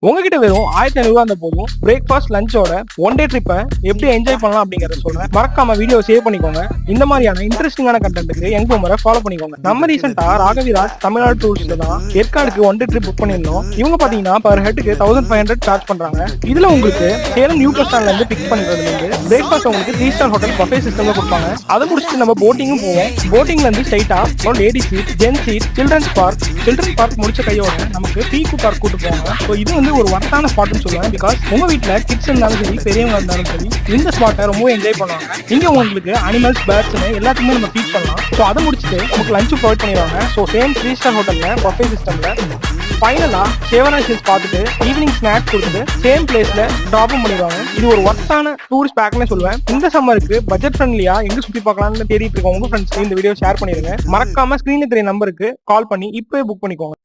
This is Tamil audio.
உங்ககிட்ட வெறும் 1500 அந்த போதும் பிரேக்ஃபாஸ்ட் லஞ்சோட ஒன் டே ட்ரிப்பை எப்படி என்ஜாய் பண்ணலாம் அப்படிங்கறத சொல்றேன். மறக்காம வீடியோ சேவ் பண்ணிக்கோங்க. இந்த மாதிரியான இன்ட்ரெஸ்டிங்கான கண்டென்ட்டுக்கு எங்க போமரை ஃபாலோ பண்ணிக்கோங்க. நம்ம ரீசெண்டா ராகவிராஜ் தமிழ்நாடு டூரிஸ்ட்ல தான் ஏற்காடுக்கு ஒன் டே ட்ரிப் புக் பண்ணியிருந்தோம். இவங்க பாத்தீங்கன்னா பர் ஹெட்டுக்கு 1500 சார்ஜ் பண்றாங்க. இதுல உங்களுக்கு சேலம் நியூ பஸ் ஸ்டாண்ட்ல இருந்து பிக் பண்றதுல இருந்து பிரேக்ஃபாஸ்ட் உங்களுக்கு 3 ஸ்டார் ஹோட்டல் பஃபே சிஸ்டம்ல கொடுப்பாங்க. அதை முடிச்சுட்டு நம்ம போட்டிங்கும் போவோம். போட்டிங்ல இருந்து ஸ்ட்ரைட்டா lady seat, gents seat, children's park முடிச்ச கையோட நமக்கு பீக்கு பார்க் கூட்டு போவாங்க. ஸோ இது வந்து ஒரு ஒர்த்தான ஸ்பாட்னு சொல்லுவேன். பிகாஸ் உங்க வீட்டுல கிட்ஸ் இருந்தாலும் சரி, பெரியவங்க இருந்தாலும் சரி, இந்த ஸ்பாட்டை ரொம்ப என்ஜாய் பண்ணுவாங்க. இங்க உங்களுக்கு அனிமல்ஸ், பேர்ட்ஸ் எல்லாத்துக்குமே நம்ம ஃபீட் பண்ணலாம். ஸோ அதை முடிச்சுட்டு நமக்கு லஞ்ச் ப்ரொவைட் பண்ணிடுவாங்க. ஸோ சேம் 3 ஸ்டார் ஹோட்டல்ல பஃபே சிஸ்டம்ல ஃபைனலா சேவராசிஸ் பார்த்துட்டு ஈவினிங் ஸ்நாக்ஸ் கொடுத்துட்டு சேம் பிளேஸ்ல ட்ராப்பும் பண்ணிடுவாங்க. இது ஒரு ஒர்த்தான டூரிஸ்ட் பேக்னே சொல்லுவேன். இந்த சம்மருக்கு பட்ஜெட் ஃப்ரெண்ட்லியா எங்க சுத்தி பார்க்கலாம்னு தேடிட்டு இருக்க உங்க ஃப்ரெண்ட்ஸ்க்கு இந்த வீடியோ ஷேர் பண்ணிருங்க. மறக்காம ஸ்கிரீன்ல தெரிய நம்பருக்கு கால் பண்ணி இப்பவே புக் பண்ணிக்கோங்க.